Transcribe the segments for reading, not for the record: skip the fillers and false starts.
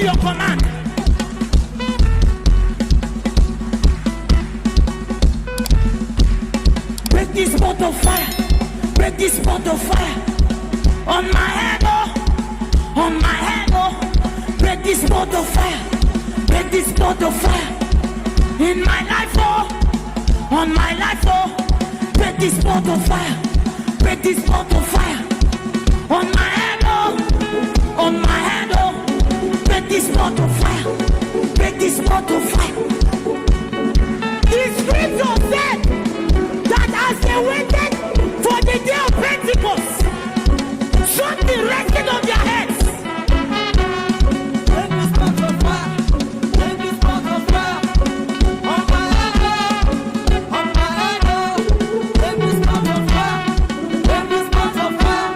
your command. Break this pot of fire. Break this pot of fire. On my head, oh. On my head, oh. Break this pot of fire. Break this pot of fire. In my life, oh. On my life, oh. Break this pot of fire. Break this pot of fire. On my head, oh. On my head, oh. Break this pot of fire. Break this pot of fire. The scripture said that as they waited for the day of Pentecost, something rested on their heads. Break this pot of fire. Break this pot of fire. On my head, oh. On my head, oh. Break this pot of fire. Break this pot of fire.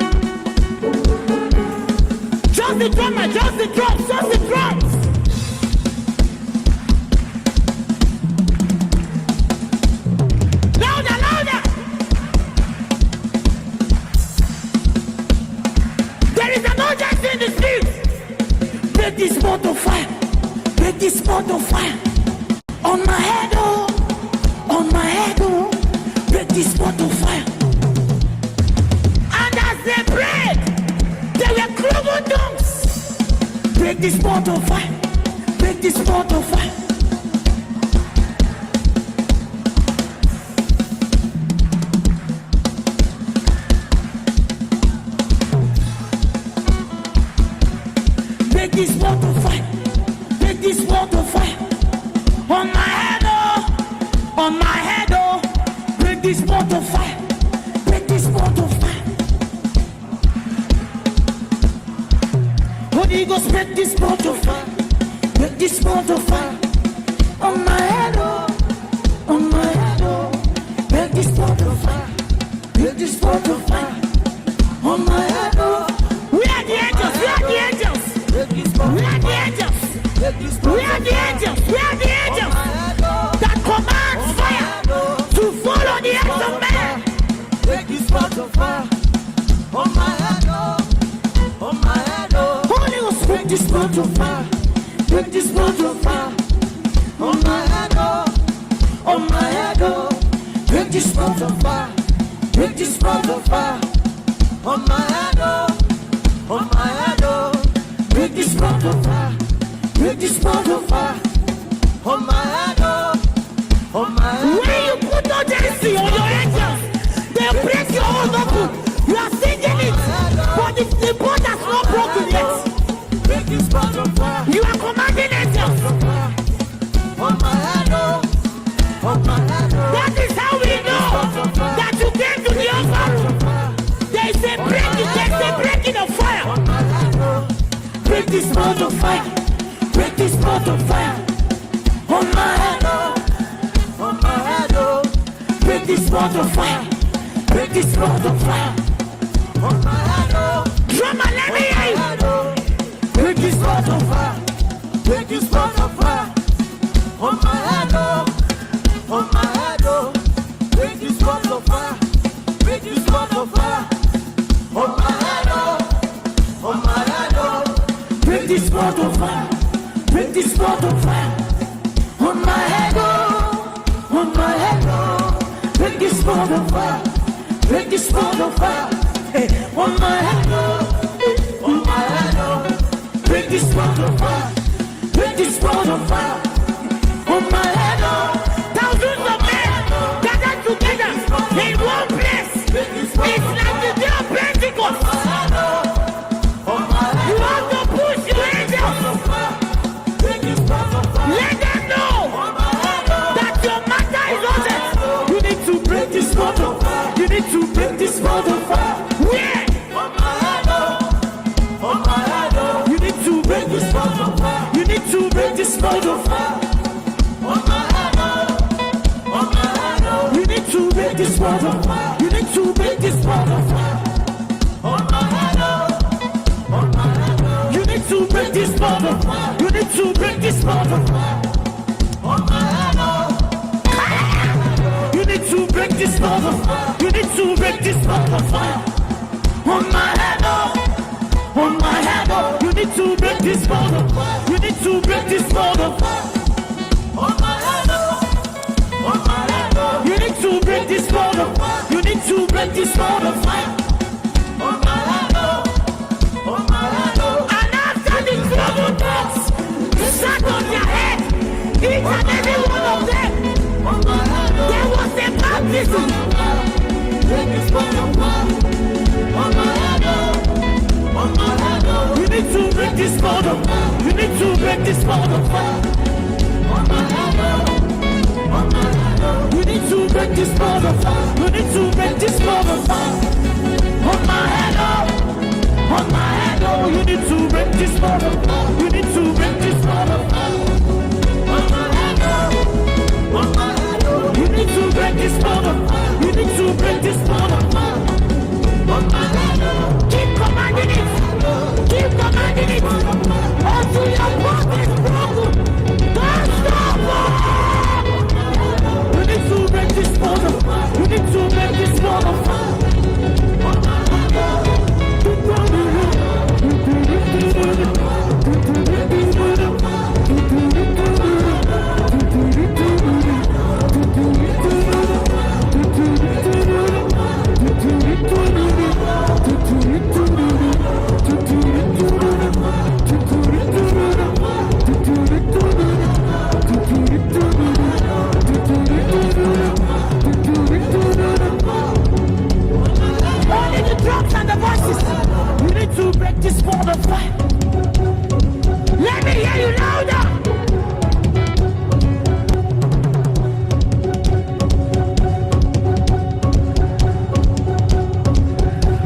Just the drummer, just the drums, just the drums. Louder, louder. There is an urgency in the street. Break this pot of fire. Break this pot of fire. On my head, oh. On my head, oh. Break this pot of fire. And as they prayed, they were cloven tongues. Break this pot of fire. Break this pot of fire. Break this pot of fire. Break this pot of fire. On my head, oh. On my head, oh. Break this pot of fire. Break this pot of fire. Holy Ghost, break this pot of fire. Break this pot of fire. On my head, oh. On my head, oh. Break this pot of fire. Break this pot of fire. On my head, oh. We are the angels. We are the angels. Break this pot We of are the fire. angels. Break this pot We of are the fire. angels. We are the On angels my head, oh. that commands fire to fall on the heads of men. Break this pot of fire. On my head, oh. On my head, oh. Holy Ghost, break this pot of fire. Break this pot of fire. On my head, oh. On my head, oh. Break this pot of fire. Break this pot of fire. On my head, oh. On my head, oh. Break this pot of fire. Break this pot of fire. On my head, oh. On my head, When you put urgency on your angels, they break your own knuckle. You are singing it, but the pot has not broken yet. break this pot of fire. You are commanding angels. On my head, oh. On my head, oh. That is how we know that you came to the altar. There is a breaking, there is a breaking of fire. On my head, oh. Break this pot of fire. Break this pot of fire. On my head, oh. On my head, oh. Break this pot of fire. Break this pot of fire. On my head, oh. Drummer, let me hear you. Head, oh. Break this pot of fire. Break this pot of fire. On my head, oh. On my head, oh. Break this pot of fire. Break this pot of fire. On my head, oh. On my head, oh. Break this pot of fire. Break this pot of fire. On my head, oh. On my head, oh. Break this pot of fire. Break this pot of fire. Hey, on my head, oh. On my head, oh. Break this pot of fire. Break this pot of fire. On my head, oh. Thousands of men gathered together in one place. It's like the day of Pentecost. You have to push your angels. Let them know that your matter is urgent. You need to break this pot of fire. You need to break this pot of fire. Where? You need to break this pot of fire. You need to break this pot of fire. You need to break this pot of fire. You need to break this pot of fire. You need to break this pot of fire. You need to break this pot of fire. You need to break this pot of fire. You need to break this pot of fire. On my head, oh. on my head, oh. You need to break this bond of fire. You need to break this bond of fire. On my head, oh. On my head, oh. You need to break this bond of fire. You need to break this bond of fire. On my head, oh. On my head, oh. And after the trouble talks, sat on their head, each and every one of them, On my head, oh. there was a baptism. Break this bond of fire. On my head, oh. On my head, oh. You need to break this bond of fire. You need to break this bond of fire. On my head, oh. On my head, oh. You need to break this bond of fire. You need to break this bond of fire. On my head, oh. On my head, oh. You need to break this bond of fire. You need to break this bond of fire. On my head, oh. On my head, oh. You need to break this bond of fire. You need to break this bond of fire. On my head, oh. Keep commanding it. Keep commanding it. Until your body is broken. Don't stop. You need to break this bond of fire. You need to break this bond of fire. On my head, oh. Only the drums and the voices. You need to break this bond of fire. Let me hear you louder.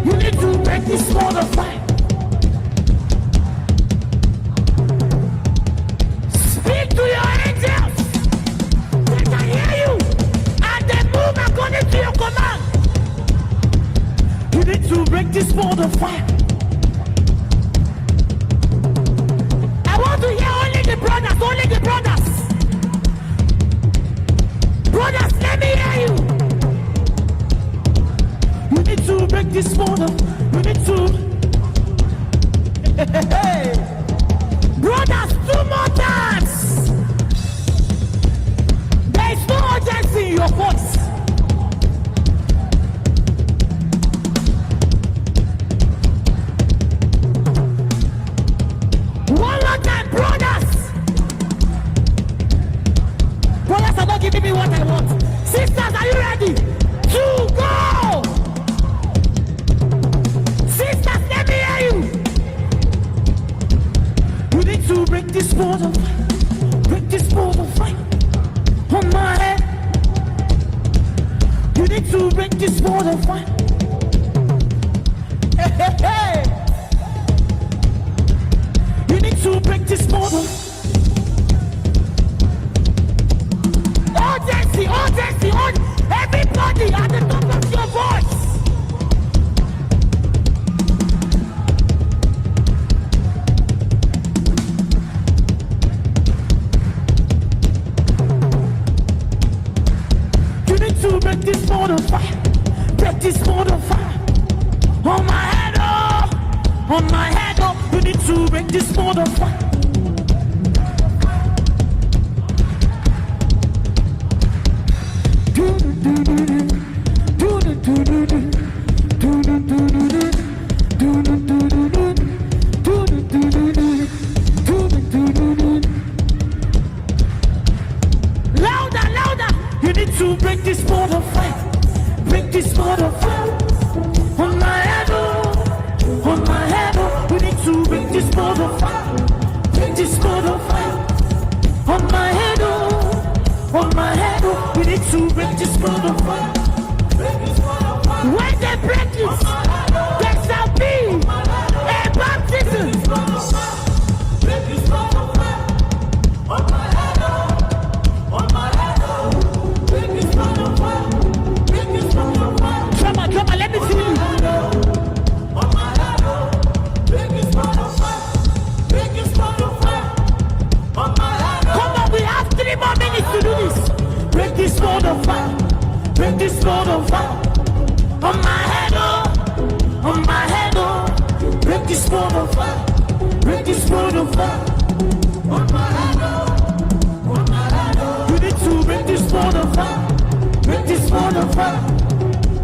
You need to break this bond of fire. Speak to your angels. They can hear you. And they move according to your command. You need to break this bond of fire. I want to hear only the brothers, only the brothers. Brothers, let me hear you. You need to break this bond of, you need to. Brothers, 2 more times. There is no urgency in your voice. One more time, brothers. Brothers are not giving me what I want. Sisters, are you ready? To go. Sisters, let me hear you. You need to break this bond of fire. Break this bond of fire. On my head. You need to break this bond of fire. Hey, hey, hey. You need to break this bond. Urgency, urgency, everybody at the top of your voice. You need to break this bond of fire. Break this bond of fire. On my head, oh. On my head, oh. You need to break this bond of fire. Louder, louder. You need to break this bond of fire. Break this bond of fire. On my head, oh. On my head, oh. You need to break this bond of fire. Break this bond of fire. On my head, oh. On my head, oh. You need to break this bond of fire. When they break it, there shall be a baptism. Break this bond of fire. On my head, oh. On my head, oh. Break this bond of fire. Break this bond of fire. Drummer, drummer, let me see you. On my head, oh. Break this bond of fire. Break this bond of fire. On my head, oh. Come on, we have 3 more minutes to do this. Break this bond of fire. Break this bond of fire. On my head, oh. On my head, oh. Break this ball of fire. Break this ball of fire. On my head, oh. On my head, oh. You need to break this ball of fire. Break this ball of fire.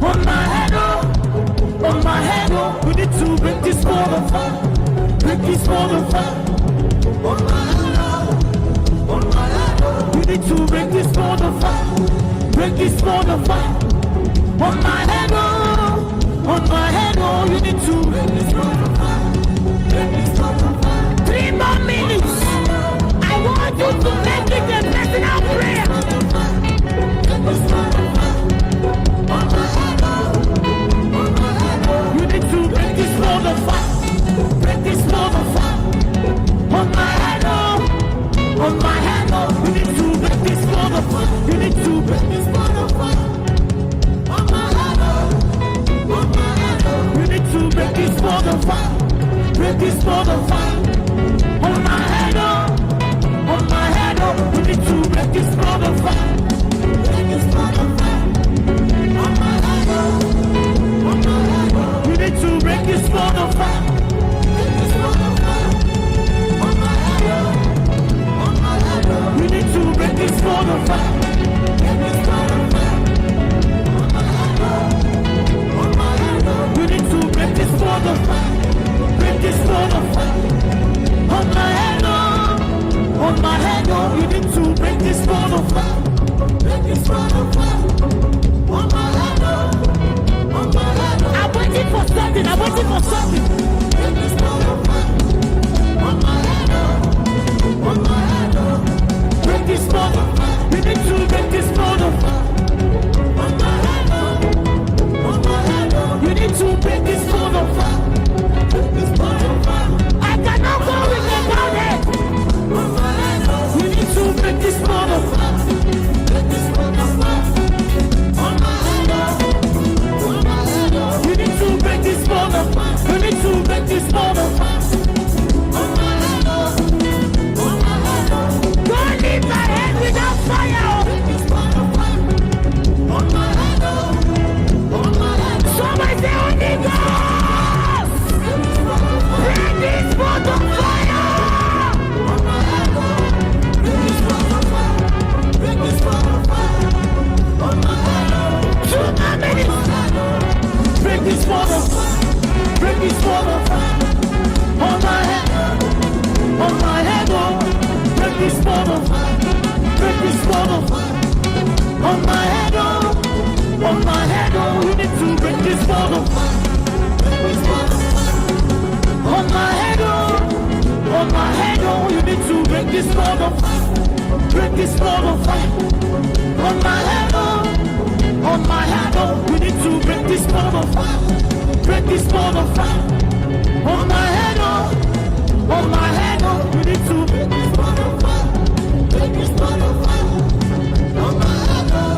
On my head, oh. On my head, oh. You need to break this ball of fire. Break this ball of fire. On my head, oh. On my head, oh. You need to break this ball of fire. Break this ball of fire. On my head, oh. On my head, oh. You need to break this ball of fire. Break this ball of fire. 3 more minutes. I want you to make it a personal prayer. Break this ball of fire. On my head, oh. On my head, oh. You need to break this ball of fire. Break this ball of fire. On my head, oh. On my head, oh. You need to break this ball of fire. You need to break this ball of fire. On my head, oh. On my head, oh. You need to break this ball of fire. Break this ball of fire. On my head, oh. On my head, oh. You need to break this ball of fire. Break this ball of fire. On my head, oh. On my head, oh. You need to break this ball of fire. Break this ball of fire. On my head, oh. On my head, oh. You need to break this ball of fire. Break this ball of fire. On my head, oh. On my head, oh. You need to break this ball of fire. Break this ball of fire. On my head, oh. On my head, oh. You need to break this ball of fire. Break this ball of fire. On my head, oh. On my head, oh. I'm waiting for something. I'm waiting for something. Break this ball of fire. On my head, oh. On my head, oh. Break this ball of fire. You need to break this ball of fire. On my head, oh. On my head, oh. You need to break this ball of fire. Break this ball of fire. I cannot go without it. On my head, oh. You need to break this ball of fire. Break this ball of fire. On my head, oh. On my head, oh. You need to break this ball of fire. You need to break this ball of fire. On my head, oh. On my head, oh. Don't leave my head without fire. Break this ball of fire. On my head, oh. On my head, oh. Somebody say, Holy Ghost. Break this ball of fire. On my head, oh. Break this ball of fire. Break this ball of fire. On my head, oh. 2 more minutes. Break this ball of fire. Break this ball of fire. On my head, oh. On my head, oh. Break this ball of fire. Break this ball of fire. On my head, oh. On my head, oh. You need to break this ball of fire. Break this ball of fire. On my head, oh. On my head, oh. You need to break this ball of fire. Break this ball of fire. On my head, oh. On my head, oh. You need to break this ball of fire. Break this ball of fire. On my head, oh. On my head, oh. You need to break this ball of fire. Break this ball of fire. On my head, oh.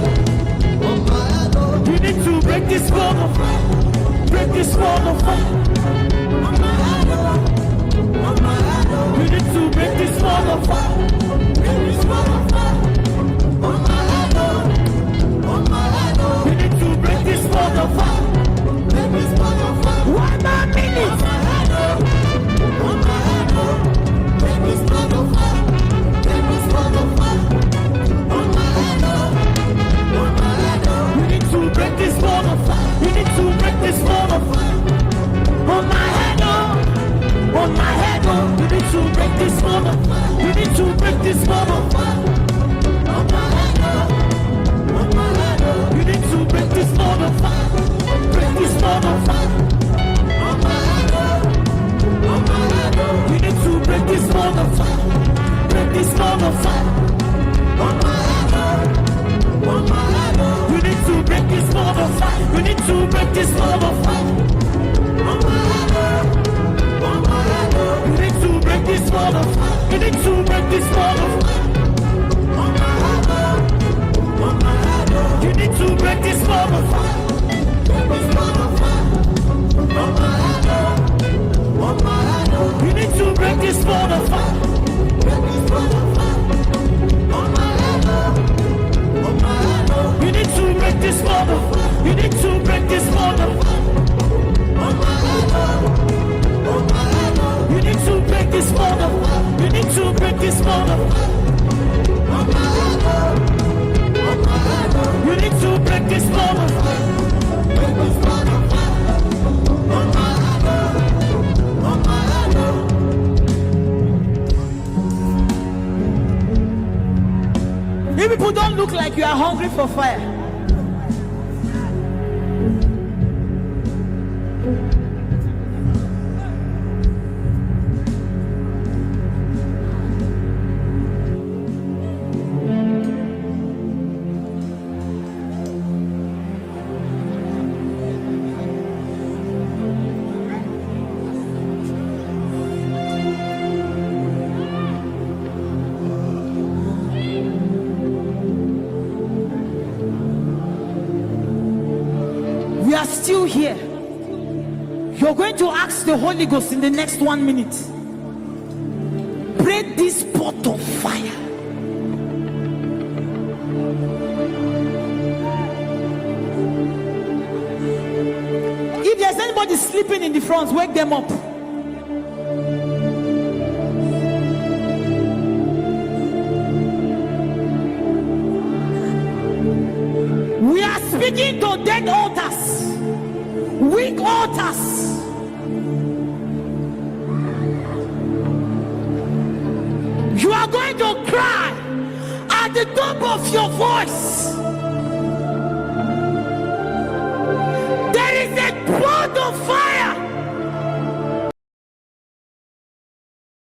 On my head, oh. You need to break this ball of fire. Break this ball of fire. On my head, oh. On my head, oh. You need to break this ball of fire. Break this ball of fire. On my head, oh. On my head, oh. You need to break this ball of fire. Break this ball of fire. 1 more minute. On my head, oh. On my head, oh. Break this ball of fire. Break this ball of fire. On my head, oh. On my head, oh. You need to break this ball of fire. You need to break this ball of fire. On my head, oh. On my head, oh. You need to break this ball of fire. You need to break this ball of fire. On my head, oh. On my head, oh. You need to break this ball of fire. Break this ball of fire. On my head, oh. On my head, oh. You need to break this ball of fire. Break this ball of fire. On my head, oh. On my head, oh. You need to break this ball of fire. You need to break this ball of fire. On my head, oh. On my head, oh. You need to break this ball of fire. You need to break this ball of fire. On my head, oh. On my head, oh. You need to break this ball of fire. Break this ball of fire. On my head, oh. On my head, oh. You need to break this ball of fire. Break this ball of fire. On my head, oh. On my head, oh. You need to break this ball of fire. You need to break this ball of fire. On my head, oh. On my You need to break this ball of fire. You people don't look like you are hungry for fire. We are still here. You're going to ask the Holy Ghost in the next 1 minute. Break this pot of fire. If there's anybody sleeping in the front, wake them up. We are speaking to dead altars, weak altars. You are going to cry at the top of your voice.